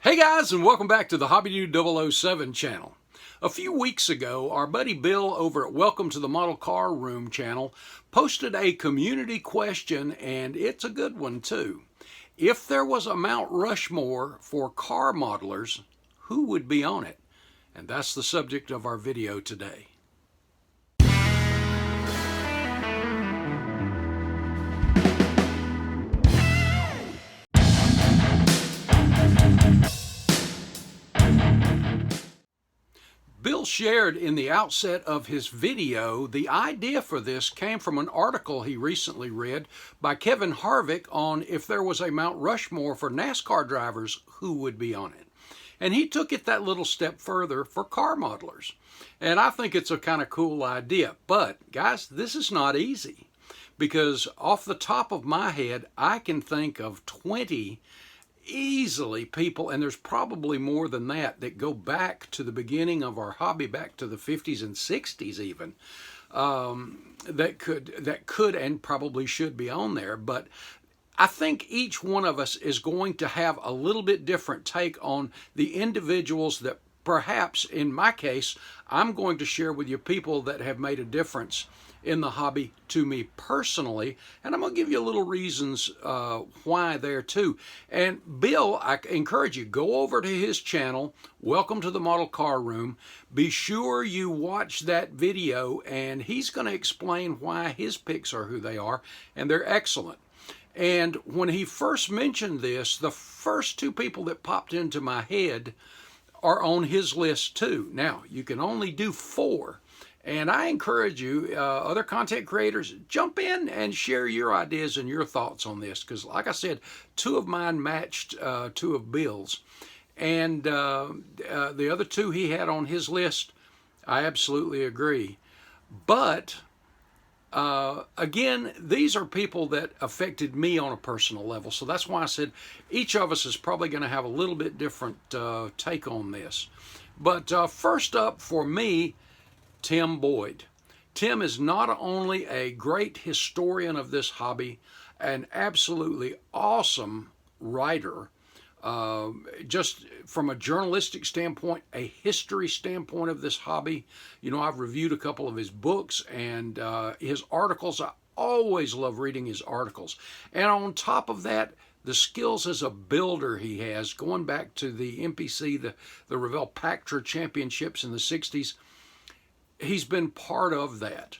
Hey guys, and welcome back to the HobbyNut 007 channel. A few weeks ago, our buddy Bill over at Welcome to the Model Car Room channel posted a community question, and it's a good one too. If there was a Mount Rushmore for car modelers, who would be on it? And that's the subject of our video today. Bill shared in the outset of his video the idea for this came from an article he recently read by Kevin Harvick on if there was a Mount Rushmore for NASCAR drivers, who would be on it. And he took it that little step further for car modelers. And I think it's a kind of cool idea. But guys, this is not easy, because off the top of my head, I can think of 20 easily people, and there's probably more than that, that go back to the beginning of our hobby, back to the 50s and 60s even, that could and probably should be on there. But I think each one of us is going to have a little bit different take on the individuals that perhaps, in my case, I'm going to share with you people that have made a difference in the hobby to me personally, and I'm going to give you a little reasons why there too. And Bill, I encourage you, go over to his channel, Welcome to the Model Car Room. Be sure you watch that video, and he's going to explain why his picks are who they are, and they're excellent. And when he first mentioned this, the first two people that popped into my head are on his list too. Now, you can only do 4. And I encourage you, other content creators, jump in and share your ideas and your thoughts on this. Because like I said, 2 of mine matched 2 of Bill's. And the other 2 he had on his list, I absolutely agree. But again, these are people that affected me on a personal level. So that's why I said each of us is probably going to have a little bit different take on this. But first up for me, Tim Boyd. Tim is not only a great historian of this hobby, an absolutely awesome writer, just from a journalistic standpoint, a history standpoint of this hobby. You know, I've reviewed a couple of his books and his articles. I always love reading his articles. And on top of that, the skills as a builder he has, going back to the MPC, the Revell Pactra Championships in the 60s, he's been part of that.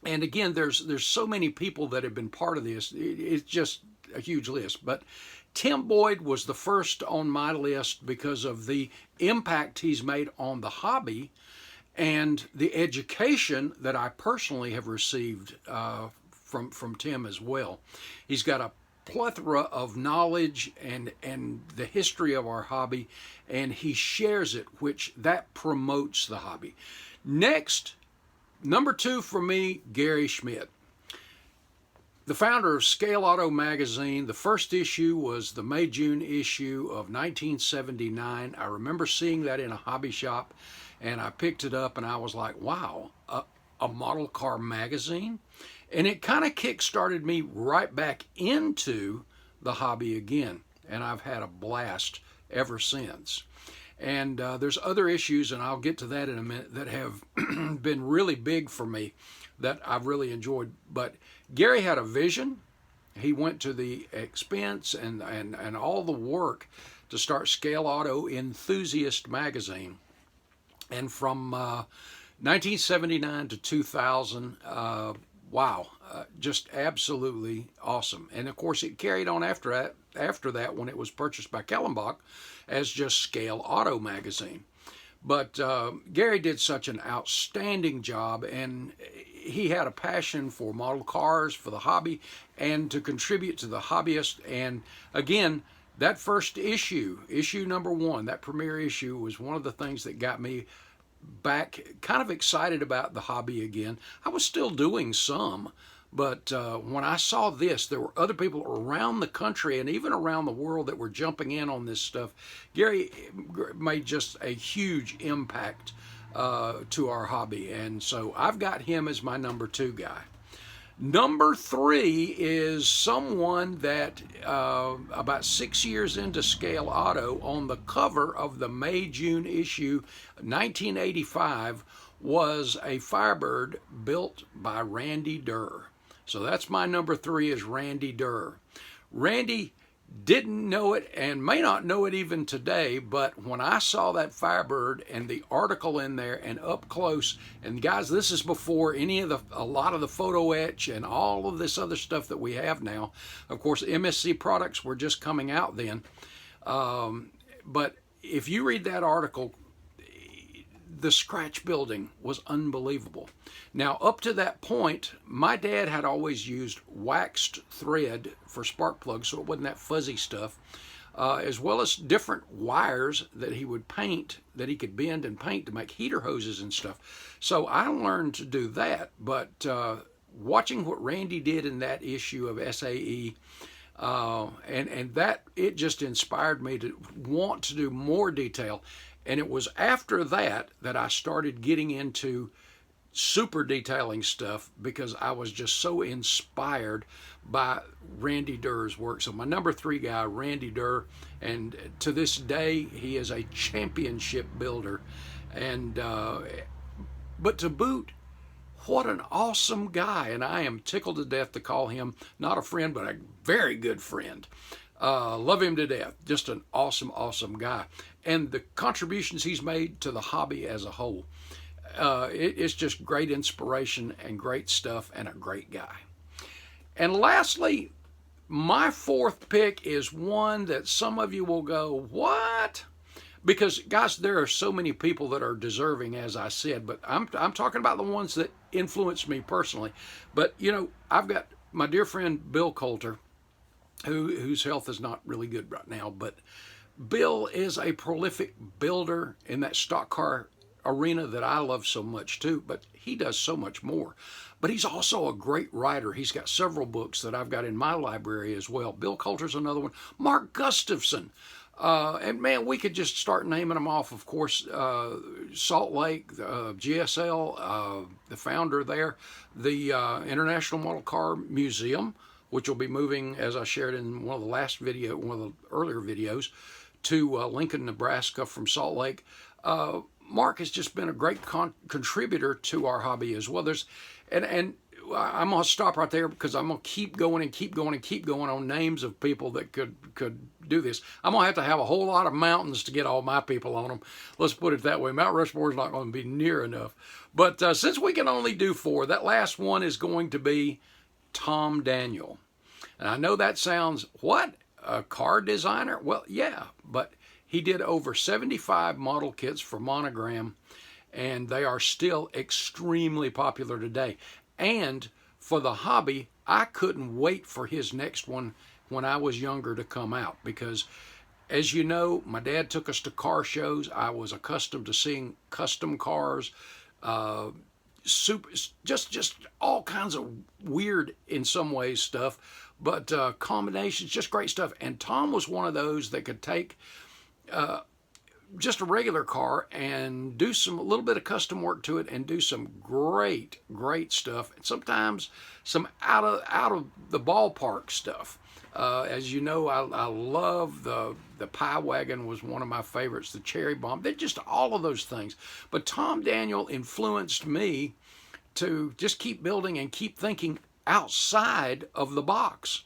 And again, there's so many people that have been part of this. It's just a huge list. But Tim Boyd was the first on my list because of the impact he's made on the hobby and the education that I personally have received from Tim as well. He's got a plethora of knowledge and the history of our hobby, and he shares it, which that promotes the hobby. Next, number 2 for me, Gary Schmidt, the founder of Scale Auto magazine. The first issue was the May-June issue of 1979. I remember seeing that in a hobby shop, and I picked it up and I was like, wow, a model car magazine? And it kind of kick-started me right back into the hobby again, and I've had a blast ever since. And there's other issues, and I'll get to that in a minute, that have been really big for me that I've really enjoyed. But Gary had a vision. He went to the expense and all the work to start Scale Auto Enthusiast magazine. And from 1979 to 2000, wow, just absolutely awesome. And of course, it carried on after that when it was purchased by Kellenbach as just Scale Auto magazine. But Gary did such an outstanding job, and he had a passion for model cars, for the hobby, and to contribute to the hobbyist. And again, that first issue number 1, that premiere issue, was one of the things that got me back kind of excited about the hobby again. I was still doing some, but when I saw this, there were other people around the country and even around the world that were jumping in on this stuff. Gary made just a huge impact to our hobby, and so I've got him as my number 2 guy. Number 3 is someone that about 6 years into Scale Auto, on the cover of the May-June issue 1985, was a Firebird built by Randy Durr. So that's my number 3, is Randy Durr. Randy didn't know it and may not know it even today, but when I saw that Firebird and the article in there and up close, and guys, this is before a lot of the photo etch and all of this other stuff that we have now. Of course, MSC products were just coming out then. But if you read that article, the scratch building was unbelievable. Now, up to that point, my dad had always used waxed thread for spark plugs, so it wasn't that fuzzy stuff, as well as different wires that he would paint, that he could bend and paint to make heater hoses and stuff. So I learned to do that, but watching what Randy did in that issue of SAE, and that, it just inspired me to want to do more detail. And it was after that that I started getting into super detailing stuff, because I was just so inspired by Randy Durr's work. So my number 3 guy, Randy Durr, and to this day he is a championship builder. And but to boot, what an awesome guy, and I am tickled to death to call him not a friend but a very good friend. Love him to death. Just an awesome guy. And the contributions he's made to the hobby as a whole, it's just great inspiration and great stuff, and a great guy. And lastly, my 4th pick is one that some of you will go, what? Because guys, there are so many people that are deserving, as I said, but I'm talking about the ones that influenced me personally. But you know, I've got my dear friend Bill Coulter, whose health is not really good right now, but Bill is a prolific builder in that stock car arena that I love so much too, but he does so much more. But he's also a great writer. He's got several books that I've got in my library as well. Bill Coulter's another one. Mark Gustafson. And man, we could just start naming them off. Of course, Salt Lake, GSL, the founder there, the International Model Car Museum, which will be moving, as I shared in one of the earlier videos, to Lincoln, Nebraska from Salt Lake. Mark has just been a great contributor to our hobby as well. And I'm going to stop right there, because I'm going to keep going and keep going and keep going on names of people that could do this. I'm going to have a whole lot of mountains to get all my people on them. Let's put it that way. Mount Rushmore is not going to be near enough. But since we can only do 4, that last one is going to be Tom Daniel. And I know that sounds, what? A car designer? Well, yeah, but he did over 75 model kits for Monogram, and they are still extremely popular today. And for the hobby, I couldn't wait for his next one when I was younger to come out, because as you know, my dad took us to car shows. I was accustomed to seeing custom cars, just all kinds of weird in some ways stuff, but combinations, just great stuff. And Tom was one of those that could take just a regular car and do a little bit of custom work to it, and do some great stuff, and sometimes some out of the ballpark stuff. As you know, I love the Pie Wagon, was one of my favorites, the Cherry Bomb. They're just all of those things. But Tom Daniel influenced me to just keep building and keep thinking outside of the box.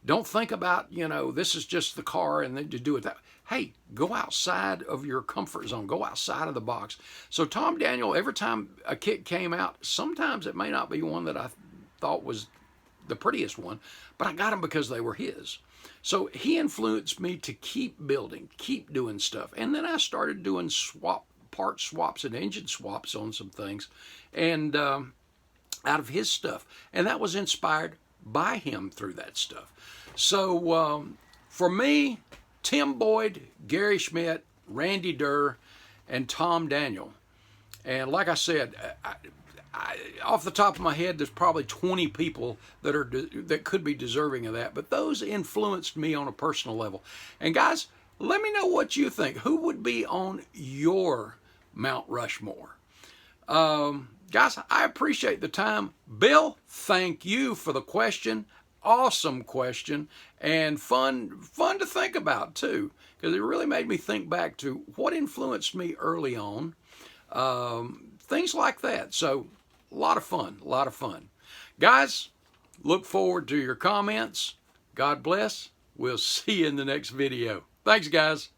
Don't think about, this is just the car and then to do it that. Hey, go outside of your comfort zone. Go outside of the box. So Tom Daniel, every time a kit came out, sometimes it may not be one that I thought was the prettiest one, but I got them because they were his. So he influenced me to keep building, keep doing stuff. And then I started doing part swaps and engine swaps on some things, and out of his stuff. And that was inspired by him through that stuff. So for me, Tim Boyd, Gary Schmidt, Randy Durr, and Tom Daniel. And like I said, off the top of my head, there's probably 20 people that could be deserving of that. But those influenced me on a personal level. And guys, let me know what you think. Who would be on your Mount Rushmore? guys, I appreciate the time. Bill, thank you for the question. Awesome question, and fun to think about too, because it really made me think back to what influenced me early on, things like that. So a lot of fun. Guys, look forward to your comments. God bless. We'll see you in the next video. Thanks, guys.